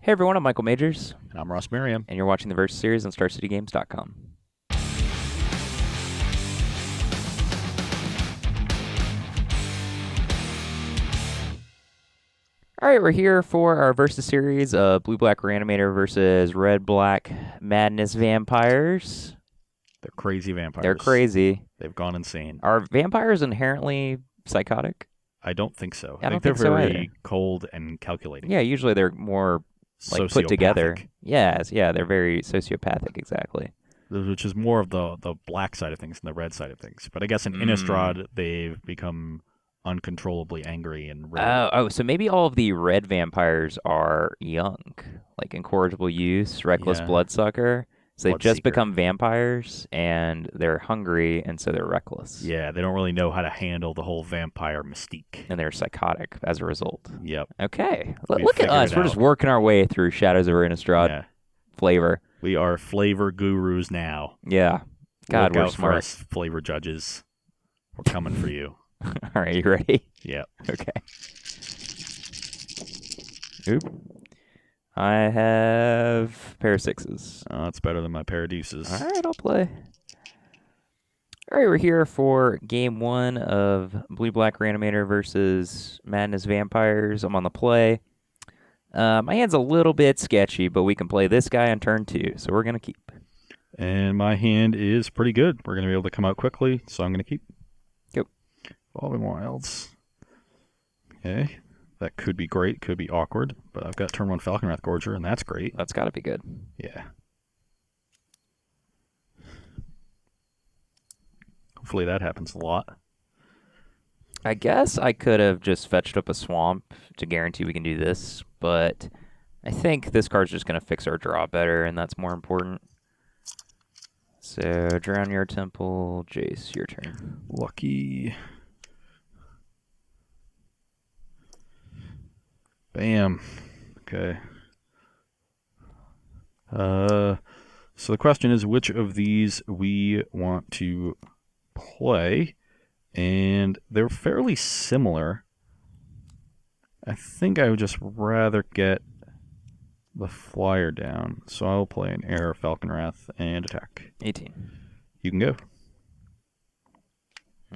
Hey everyone, I'm Michael Majors, And I'm Ross Merriam. and you're watching the Versus series on StarCityGames.com. All right, we're here for our Versus series of Blue-Black Reanimator versus Red-Black Madness Vampires. They're crazy vampires. They're crazy. They've gone insane. Are vampires inherently psychotic? I don't think so. I don't they're think so very either. cold and calculating. Yeah, usually they're more like put together. Sociopathic. Yes, yeah, they're very sociopathic, exactly. Which is more of the black side of things than the red side of things. But I guess in Innistrad, they've become uncontrollably angry and red. So maybe all of the red vampires are young, like incorrigible use, reckless Yeah. bloodsucker. So they've just Bloodseeker. become vampires and they're hungry and so they're reckless. Yeah, they don't really know how to handle the whole vampire mystique. And they're psychotic as a result. Yep. Okay. We Look at figured us. it We're just out. working our way through Shadows over Innistrad Yeah. flavor. We are flavor gurus now. Yeah. God, Look we're out for smart. us, flavor judges. We're coming for you. All right, you ready? Yep. Okay. Oop. I have a pair of sixes. That's better than my Paradeuces. All right, I'll play. All right, we're here for game one of Blue-Black Reanimator versus Madness Vampires. I'm on the play. My hand's a little bit sketchy, but we can play this guy on turn two, so we're going to keep. And my hand is pretty good. We're going to be able to come out quickly, so I'm going to keep. Yep. Evolving Wilds. Okay. That could be great, could be awkward, but I've got turn one Falconwrath Gorger, and that's great. That's got to be good. Yeah. Hopefully that happens a lot. I guess I could have just fetched up a swamp to guarantee we can do this, but I think this card's just going to fix our draw better, and that's more important. So, Drown Your Temple, Jace, your turn. Lucky. Bam. Okay. So the question is which of these we want to play, and they're fairly similar. I think I would just rather get the flyer down, so I'll play an Air Falconwrath and attack. 18. You can go.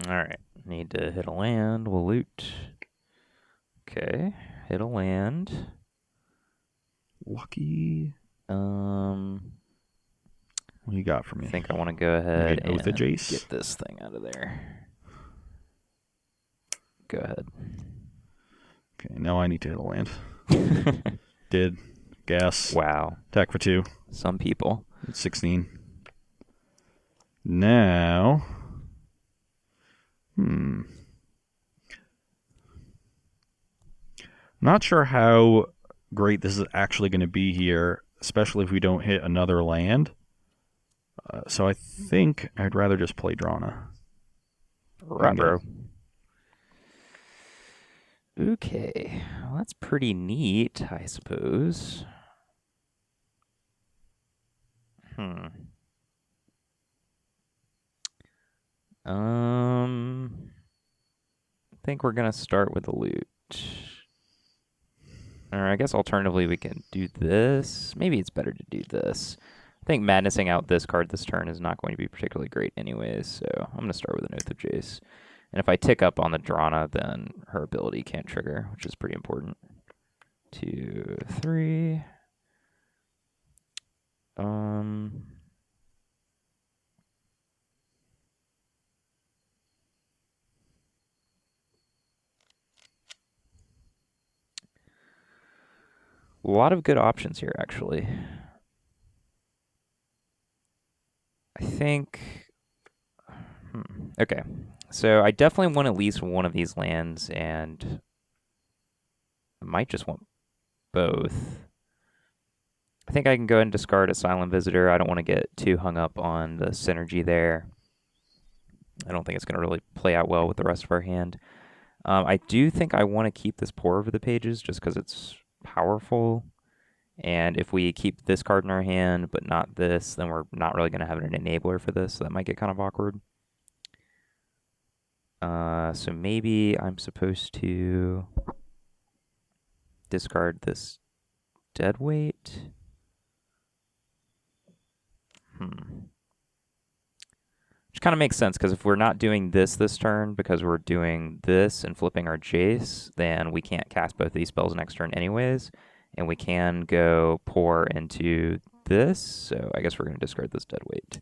All right. Need to hit a land. We'll loot. Okay. Hit a land. Lucky. Um, What do you got for me? I think I want to go ahead Get Oath of and Jace? get this thing out of there. Go ahead. Okay, now I need to hit a land. Did. Gas. Wow. Attack for 2. Some people. It's 16. Now. Not sure how great this is actually going to be here, especially if we don't hit another land. So I think I'd rather just play Drana. Ruh-roh. Okay. Well, that's pretty neat, I suppose. I think we're gonna start with the loot. Or I guess alternatively we can do this. Maybe it's better to do this. I think madnessing out this card this turn is not going to be particularly great anyways, so I'm gonna start with an Oath of Jace. And if I tick up on the Drana, then her ability can't trigger, which is pretty important. 2, 3. A lot of good options here, actually. I think... Okay, so I definitely want at least one of these lands, and I might just want both. I think I can go ahead and discard a Silent Visitor. I don't want to get too hung up on the synergy there. I don't think it's going to really play out well with the rest of our hand. I do think I want to keep this Pore Over the Pages just because it's powerful. And if we keep this card in our hand but not this, then we're not really going to have an enabler for this, so that might get kind of awkward. So maybe I'm supposed to discard this dead weight. Which kind of makes sense, because if we're not doing this turn because we're doing this and flipping our Jace, then we can't cast both of these spells next turn anyways, and we can go pour into this, so I guess we're going to discard this dead weight.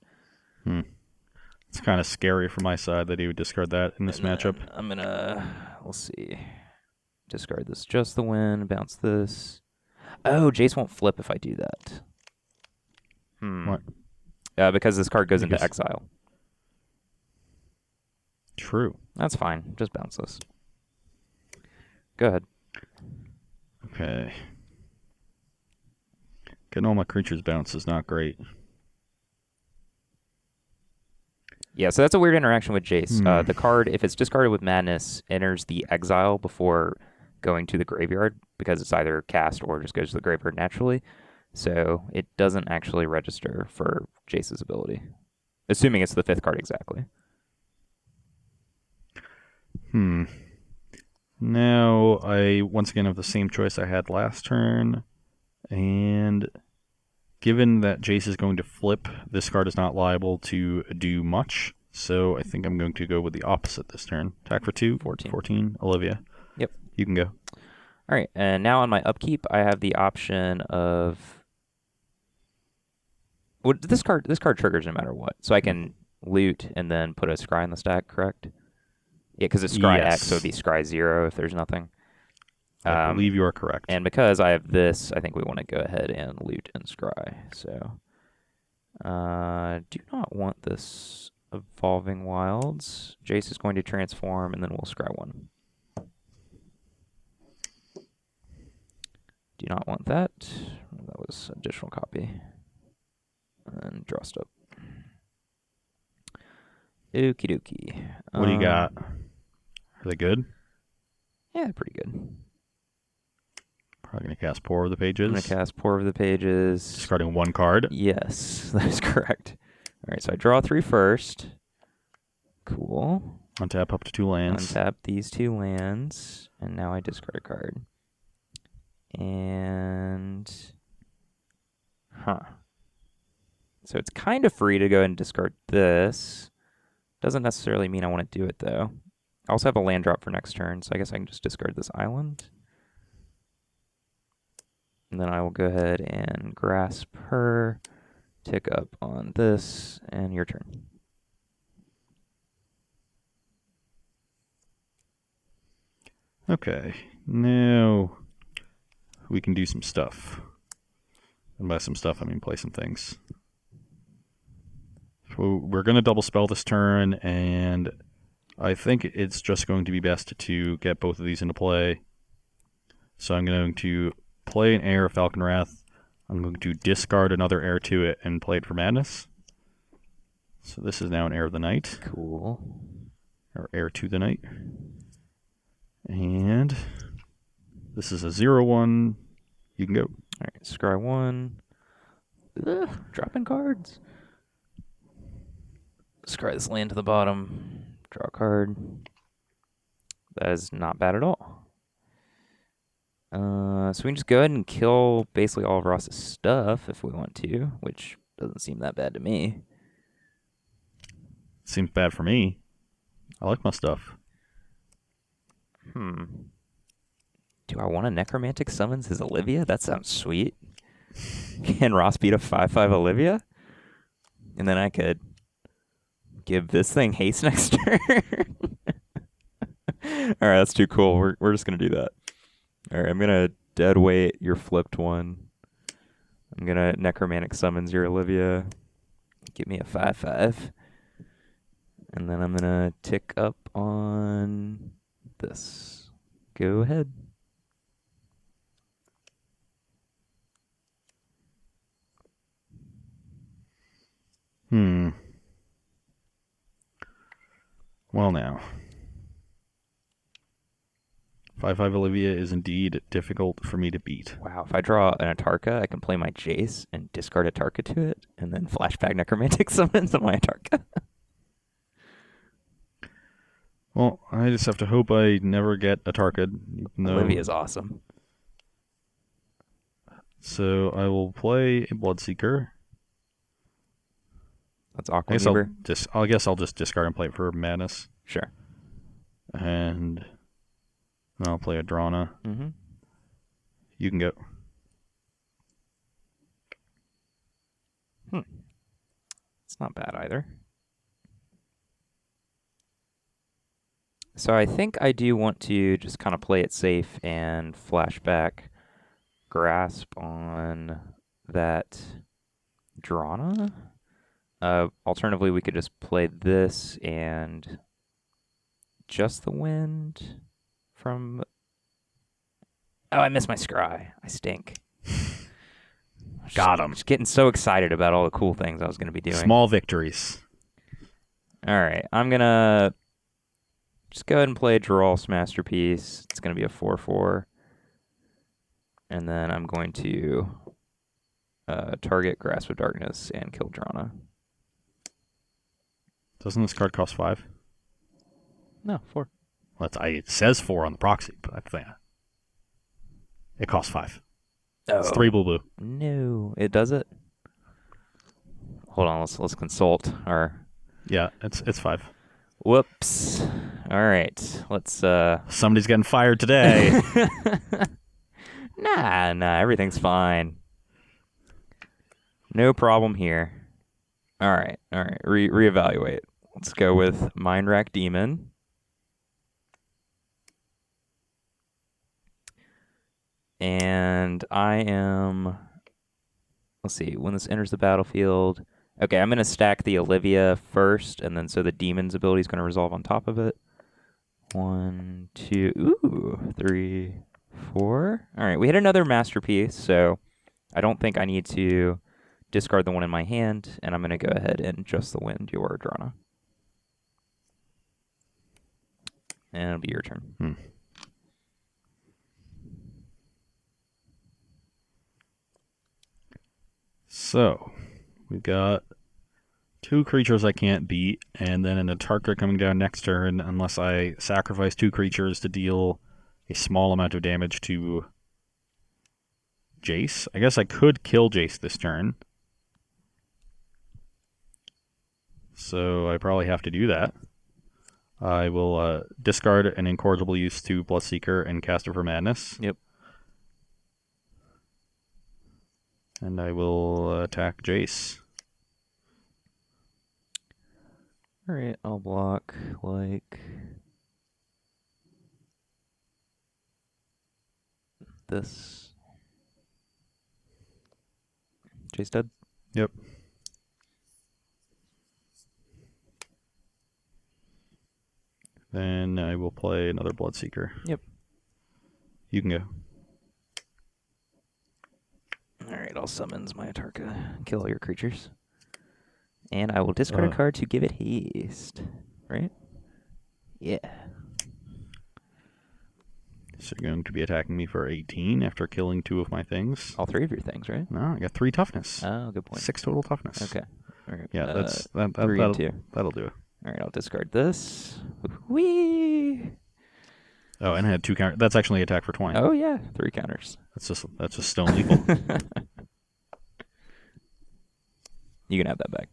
It's kind of scary from my side that he would discard that in this matchup. I'm going to, we'll see, discard this just the win, bounce this. Oh, Jace won't flip if I do that. What? Because this card goes into exile. True. That's fine. Just bounce this. Go ahead. Okay. Getting all my creatures bounced is not great. Yeah, so that's a weird interaction with Jace. The card, if it's discarded with Madness, enters the exile before going to the graveyard, because it's either cast or just goes to the graveyard naturally. So it doesn't actually register for Jace's ability, assuming it's the 5th card exactly. Now I once again have the same choice I had last turn, and given that Jace is going to flip, this card is not liable to do much, so I think I'm going to go with the opposite this turn. Attack for 2, 14, Olivia. Yep. You can go. All right, and now on my upkeep, I have the option of... Well, this card triggers no matter what, so I can loot and then put a scry in the stack, correct? Yeah, because it's scry X, so it would be scry 0 if there's nothing. I believe you are correct. And because I have this, I think we want to go ahead and loot and scry. So, do not want this Evolving Wilds. Jace is going to transform, and then we'll scry 1. Do not want that. That was additional copy. And draw step. Okie dokie. What do you got? Are they good? Yeah, pretty good. Probably going to cast Pour Over the Pages. I'm going to cast Pour Over the Pages. Discarding 1 card. Yes, that is correct. All right, so I draw 3 first. Cool. Untap up to 2 lands. Untap these 2 lands, and now I discard a card. And... So it's kind of free to go ahead and discard this. Doesn't necessarily mean I want to do it, though. I also have a land drop for next turn, so I guess I can just discard this island. And then I will go ahead and grasp her, tick up on this, and your turn. Okay, now we can do some stuff. And by some stuff, I mean play some things. So we're going to double spell this turn, and I think it's just going to be best to get both of these into play. So I'm going to play an Heir of Falcon Wrath. I'm going to discard another Heir to it and play it for Madness. So this is now an Heir of the Night. Cool. Or Heir to the Night. And this is a 0/1. You can go. All right, scry 1. Ugh, dropping cards. Scry this land to the bottom. Draw a card. That is not bad at all. So we can just go ahead and kill basically all of Ross's stuff if we want to, which doesn't seem that bad to me. Seems bad for me. I like my stuff. Do I want a Necromantic Summons his Olivia? That sounds sweet. Can Ross beat a 5/5 Olivia? And then I could give this thing haste next turn. Alright, that's too cool. We're just going to do that. Alright, I'm going to dead weight your flipped one. I'm going to Necromantic Summons your Olivia. Give me a 5/5. And then I'm going to tick up on this. Go ahead. Well now. 5/5 Olivia is indeed difficult for me to beat. Wow, if I draw an Atarka, I can play my Jace and discard Atarka to it, and then flashback Necromantic Summons on my Atarka. Well, I just have to hope I never get Atarka. Olivia's awesome. So I will play a Bloodseeker. That's Aquaneeber. I guess I'll just discard and play it for Madness. Sure. And then I'll play a Drana. Mm-hmm. You can go. It's not bad either. So I think I do want to just kind of play it safe and flashback Grasp on that Drana. Alternatively, we could just play this and just the wind from... Oh, I missed my scry. I stink. Got him. Just getting so excited about all the cool things I was going to be doing. Small victories. All right, I'm going to just go ahead and play Geralt's Masterpiece. It's going to be a 4/4. And then I'm going to target Grasp of Darkness and kill Drana. Doesn't this card cost 5? No, 4. Well, it says 4 on the proxy, but I think it costs 5. Oh. It's 3 blue. No, it does it? Hold on, let's consult our... Yeah, it's 5. Whoops. All right, let's... Somebody's getting fired today. Nah, everything's fine. No problem here. All right, reevaluate. Let's go with Mind Rack Demon. And I am... Let's see, when this enters the battlefield... Okay, I'm going to stack the Olivia first, and then so the Demon's ability is going to resolve on top of it. 1, 2, 3, 4. All right, we hit another Masterpiece, so I don't think I need to discard the one in my hand, and I'm going to go ahead and just the wind your Drana. And it'll be your turn. So, we've got 2 creatures I can't beat, and then an Atarka coming down next turn unless I sacrifice 2 creatures to deal a small amount of damage to Jace. I guess I could kill Jace this turn. So I probably have to do that. I will discard an Incorrigible Use to Bloodseeker and cast it for Madness. Yep. And I will attack Jace. All right, I'll block like this. Jace dead? Yep. Then I will play another Bloodseeker. Yep. You can go. Alright, I'll summons my Atarka. Kill all your creatures. And I will discard a card to give it haste. Right? Yeah. So you're going to be attacking me for 18 after killing 2 of my things. All 3 of your things, right? No, I got 3 toughness. Oh, good point. 6 total toughness. Okay. All right. Yeah, 3 and 2. That'll do it. Alright, I'll discard this. Whee! Oh, and I had 2 counters. That's actually attack for 20. Oh, yeah. 3 counters. That's just stone lethal. You can have that back.